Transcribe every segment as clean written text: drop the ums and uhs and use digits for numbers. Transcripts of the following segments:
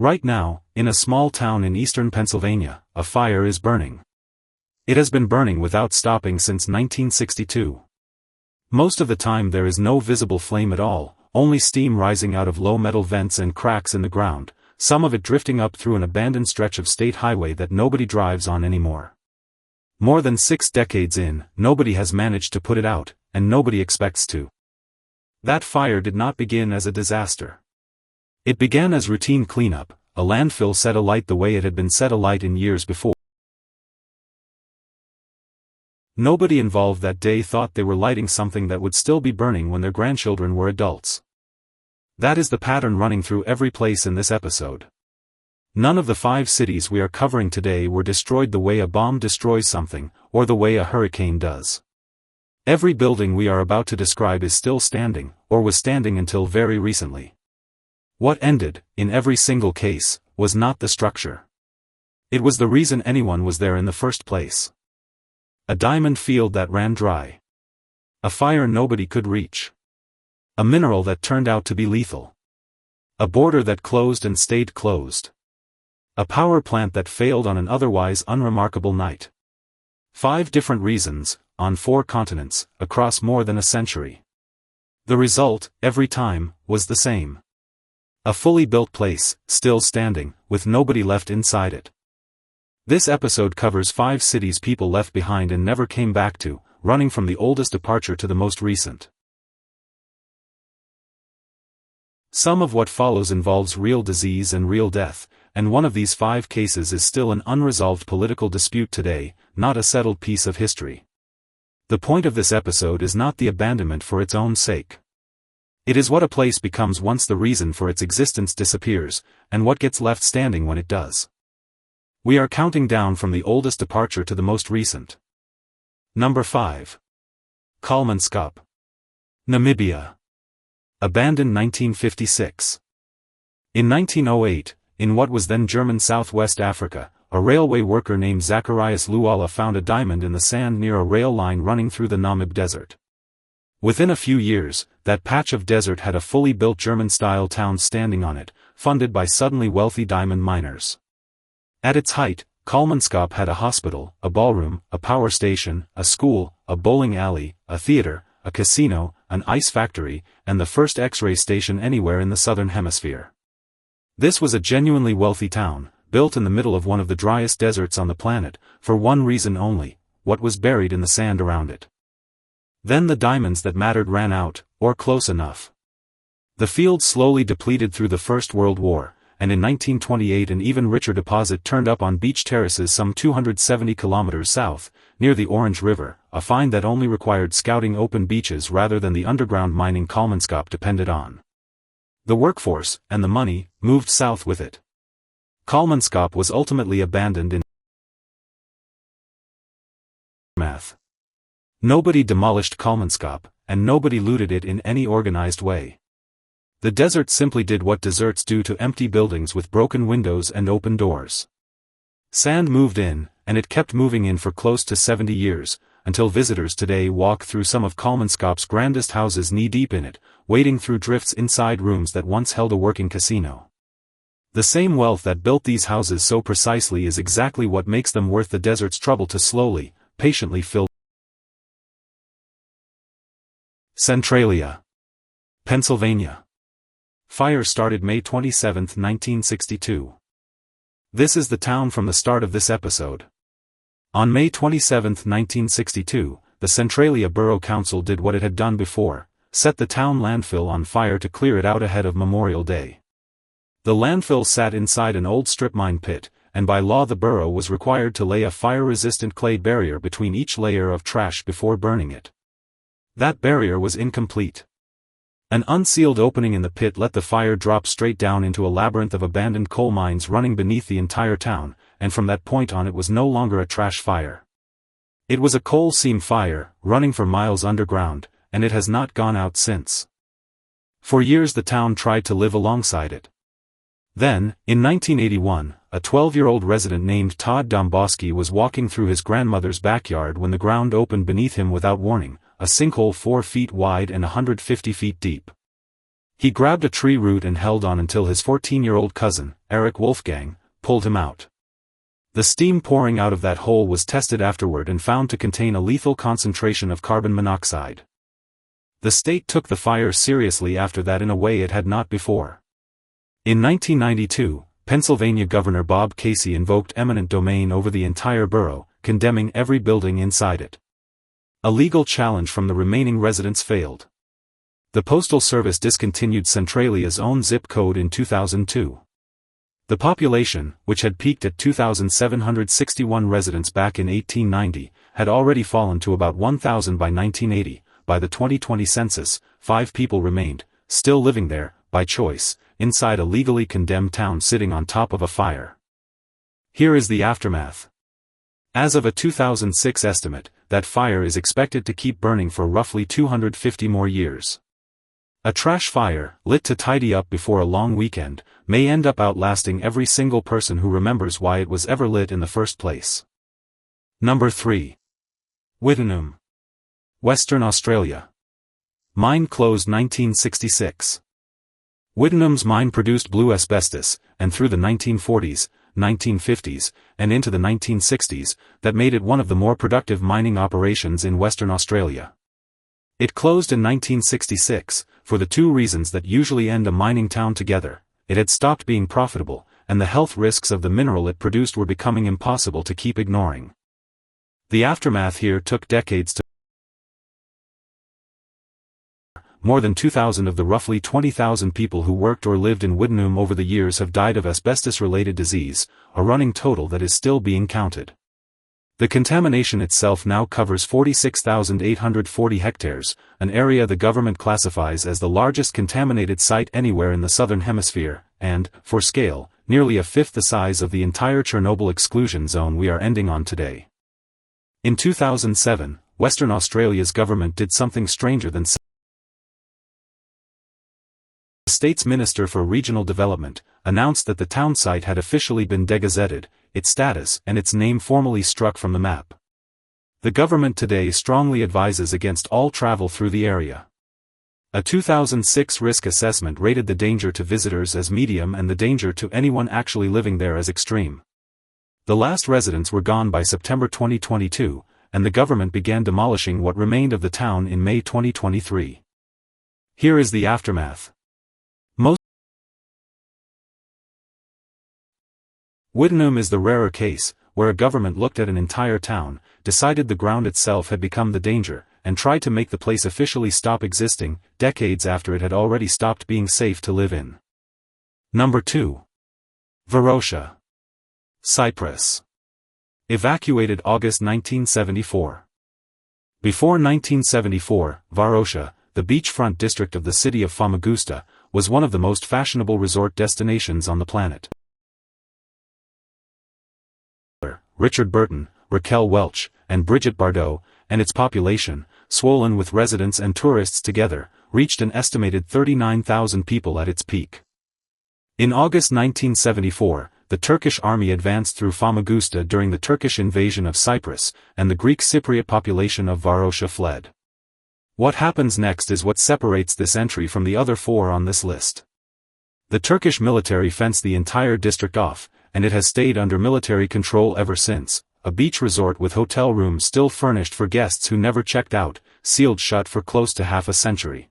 Right now, in a small town in eastern Pennsylvania, a fire is burning. It has been burning without stopping since 1962. Most of the time there is no visible flame at all, only steam rising out of low metal vents and cracks in the ground, some of it drifting up through an abandoned stretch of state highway that nobody drives on anymore. More than 6 decades in, nobody has managed to put it out, and nobody expects to. That fire did not begin as a disaster. It began as routine cleanup, a landfill set alight the way it had been set alight in years before. Nobody involved that day thought they were lighting something that would still be burning when their grandchildren were adults. That is the pattern running through every place in this episode. None of the 5 cities we are covering today were destroyed the way a bomb destroys something, or the way a hurricane does. Every building we are about to describe is still standing, or was standing until very recently. What ended, in every single case, was not the structure. It was the reason anyone was there in the first place. A diamond field that ran dry. A fire nobody could reach. A mineral that turned out to be lethal. A border that closed and stayed closed. A power plant that failed on an otherwise unremarkable night. 5 different reasons, on 4 continents, across more than a century. The result, every time, was the same. A fully built place, still standing, with nobody left inside it. This episode covers 5 cities people left behind and never came back to, running from the oldest departure to the most recent. Some of what follows involves real disease and real death, and one of these 5 cases is still an unresolved political dispute today, not a settled piece of history. The point of this episode is not the abandonment for its own sake. It is what a place becomes once the reason for its existence disappears, and what gets left standing when it does. We are counting down from the oldest departure to the most recent. Number 5. Kalmanskap, Namibia. Abandoned 1956. In 1908, in what was then German Southwest Africa, a railway worker named Zacharias Luala found a diamond in the sand near a rail line running through the Namib Desert. Within a few years, that patch of desert had a fully built German-style town standing on it, funded by suddenly wealthy diamond miners. At its height, Kalmanskap had a hospital, a ballroom, a power station, a school, a bowling alley, a theater, a casino, an ice factory, and the first X-ray station anywhere in the southern hemisphere. This was a genuinely wealthy town, built in the middle of one of the driest deserts on the planet, for one reason only: what was buried in the sand around it. Then the diamonds that mattered ran out, or close enough. The field slowly depleted through the First World War, and in 1928 an even richer deposit turned up on beach terraces some 270 kilometers south, near the Orange River, a find that only required scouting open beaches rather than the underground mining Kalmanskap depended on. The workforce, and the money, moved south with it. Kalmanskap was ultimately abandoned in aftermath. Nobody demolished Kalmanskap, and nobody looted it in any organized way. The desert simply did what deserts do to empty buildings with broken windows and open doors. Sand moved in, and it kept moving in for close to 70 years, until visitors today walk through some of Kalmanskap's grandest houses knee-deep in it, wading through drifts inside rooms that once held a working casino. The same wealth that built these houses so precisely is exactly what makes them worth the desert's trouble to slowly, patiently fill. Centralia, Pennsylvania. Fire started May 27, 1962. This is the town from the start of this episode. On May 27, 1962, the Centralia Borough Council did what it had done before: set the town landfill on fire to clear it out ahead of Memorial Day. The landfill sat inside an old strip mine pit, and by law the borough was required to lay a fire-resistant clay barrier between each layer of trash before burning it. That barrier was incomplete. An unsealed opening in the pit let the fire drop straight down into a labyrinth of abandoned coal mines running beneath the entire town, and from that point on it was no longer a trash fire. It was a coal seam fire, running for miles underground, and it has not gone out since. For years the town tried to live alongside it. Then, in 1981, a 12-year-old resident named Todd Domboski was walking through his grandmother's backyard when the ground opened beneath him without warning, a sinkhole 4 feet wide and 150 feet deep. He grabbed a tree root and held on until his 14-year-old cousin, Eric Wolfgang, pulled him out. The steam pouring out of that hole was tested afterward and found to contain a lethal concentration of carbon monoxide. The state took the fire seriously after that in a way it had not before. In 1992, Pennsylvania Governor Bob Casey invoked eminent domain over the entire borough, condemning every building inside it. A legal challenge from the remaining residents failed. The Postal Service discontinued Centralia's own zip code in 2002. The population, which had peaked at 2,761 residents back in 1890, had already fallen to about 1,000 by 1980. By the 2020 census, 5 people remained, still living there, by choice, inside a legally condemned town sitting on top of a fire. Here is the aftermath. As of a 2006 estimate, that fire is expected to keep burning for roughly 250 more years. A trash fire, lit to tidy up before a long weekend, may end up outlasting every single person who remembers why it was ever lit in the first place. Number 3. Wittenoom, Western Australia. Mine closed 1966. Wittenoom's mine produced blue asbestos, and through the 1940s, 1950s, and into the 1960s, that made it one of the more productive mining operations in Western Australia. It closed in 1966, for the two reasons that usually end a mining town together: it had stopped being profitable, and the health risks of the mineral it produced were becoming impossible to keep ignoring. The aftermath here took decades to. More than 2,000 of the roughly 20,000 people who worked or lived in Wittenoom over the years have died of asbestos-related disease, a running total that is still being counted. The contamination itself now covers 46,840 hectares, an area the government classifies as the largest contaminated site anywhere in the southern hemisphere, and, for scale, nearly a fifth the size of the entire Chernobyl exclusion zone we are ending on today. In 2007, Western Australia's government did something stranger than the state's Minister for Regional Development announced that the town site had officially been degazetted, its status and its name formally struck from the map. The government today strongly advises against all travel through the area. A 2006 risk assessment rated the danger to visitors as medium and the danger to anyone actually living there as extreme. The last residents were gone by September 2022, and the government began demolishing what remained of the town in May 2023. Here is the aftermath. Wittenoom is the rarer case, where a government looked at an entire town, decided the ground itself had become the danger, and tried to make the place officially stop existing, decades after it had already stopped being safe to live in. Number 2. Varosha, Cyprus. Evacuated August 1974. Before 1974, Varosha, the beachfront district of the city of Famagusta, was one of the most fashionable resort destinations on the planet. Richard Burton, Raquel Welch, and Brigitte Bardot, and its population, swollen with residents and tourists together, reached an estimated 39,000 people at its peak. In August 1974, the Turkish army advanced through Famagusta during the Turkish invasion of Cyprus, and the Greek Cypriot population of Varosha fled. What happens next is what separates this entry from the other 4 on this list. The Turkish military fenced the entire district off, and it has stayed under military control ever since, a beach resort with hotel rooms still furnished for guests who never checked out, sealed shut for close to half a century.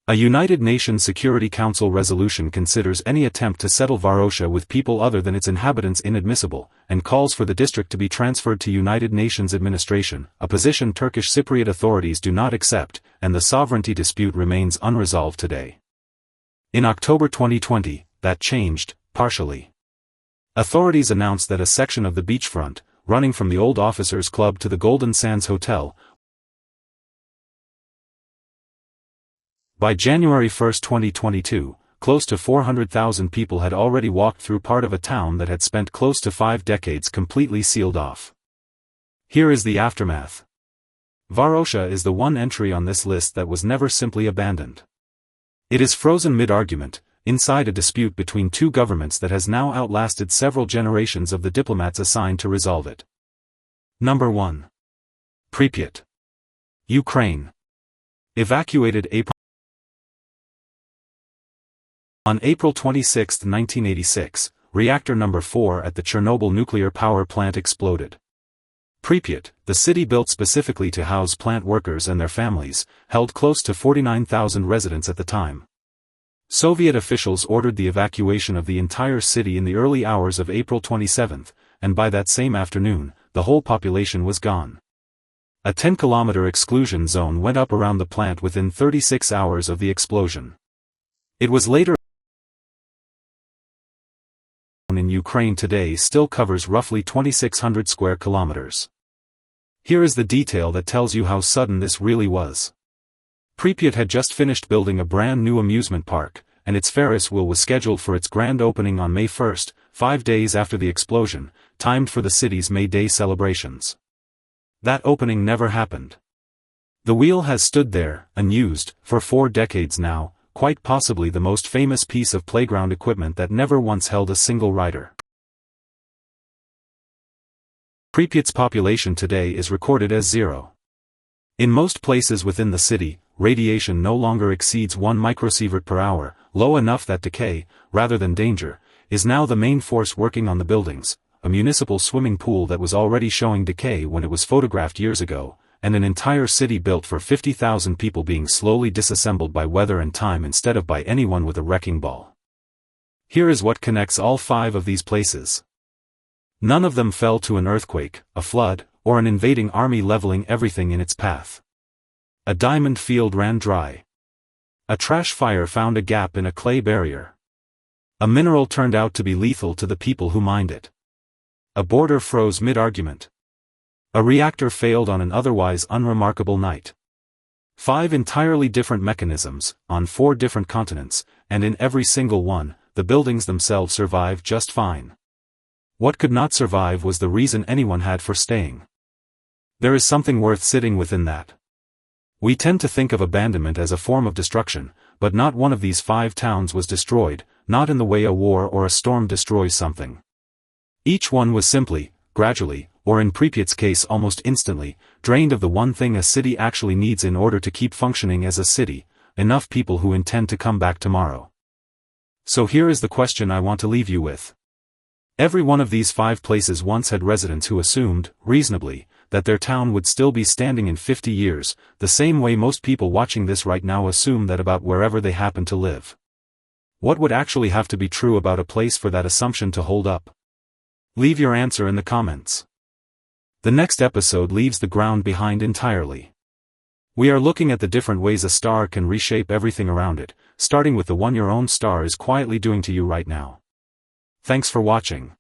A United Nations Security Council resolution considers any attempt to settle Varosha with people other than its inhabitants inadmissible, and calls for the district to be transferred to United Nations administration, a position Turkish Cypriot authorities do not accept, and the sovereignty dispute remains unresolved today. In October 2020, that changed, partially. Authorities announced that a section of the beachfront, running from the old Officers Club to the Golden Sands Hotel, by January 1, 2022, close to 400,000 people had already walked through part of a town that had spent close to 5 decades completely sealed off. Here is the aftermath. Varosha is the one entry on this list that was never simply abandoned. It is frozen mid-argument, inside a dispute between 2 governments that has now outlasted several generations of the diplomats assigned to resolve it. Number 1. Pripyat, Ukraine. Evacuated April On April 26, 1986, reactor number 4 at the Chernobyl nuclear power plant exploded. Pripyat, the city built specifically to house plant workers and their families, held close to 49,000 residents at the time. Soviet officials ordered the evacuation of the entire city in the early hours of April 27, and by that same afternoon, the whole population was gone. A 10-kilometer exclusion zone went up around the plant within 36 hours of the explosion. It was later in Ukraine today still covers roughly 2,600 square kilometers. Here is the detail that tells you how sudden this really was. Pripyat had just finished building a brand new amusement park, and its Ferris wheel was scheduled for its grand opening on May 1, 5 days after the explosion, timed for the city's May Day celebrations. That opening never happened. The wheel has stood there, unused, for 4 decades now, quite possibly the most famous piece of playground equipment that never once held a single rider. Pripyat's population today is recorded as 0. In most places within the city, radiation no longer exceeds 1 microsievert per hour, low enough that decay, rather than danger, is now the main force working on the buildings. A municipal swimming pool that was already showing decay when it was photographed years ago, and an entire city built for 50,000 people being slowly disassembled by weather and time instead of by anyone with a wrecking ball. Here is what connects all 5 of these places. None of them fell to an earthquake, a flood, or an invading army leveling everything in its path. A diamond field ran dry. A trash fire found a gap in a clay barrier. A mineral turned out to be lethal to the people who mined it. A border froze mid-argument. A reactor failed on an otherwise unremarkable night. 5 entirely different mechanisms, on 4 different continents, and in every single one, the buildings themselves survived just fine. What could not survive was the reason anyone had for staying. There is something worth sitting within that. We tend to think of abandonment as a form of destruction, but not one of these 5 towns was destroyed, not in the way a war or a storm destroys something. Each one was simply, gradually, or in Pripyat's case almost instantly, drained of the one thing a city actually needs in order to keep functioning as a city: enough people who intend to come back tomorrow. So here is the question I want to leave you with. Every one of these 5 places once had residents who assumed, reasonably, that their town would still be standing in 50 years, the same way most people watching this right now assume that about wherever they happen to live. What would actually have to be true about a place for that assumption to hold up? Leave your answer in the comments. The next episode leaves the ground behind entirely. We are looking at the different ways a star can reshape everything around it, starting with the one your own star is quietly doing to you right now. Thanks for watching.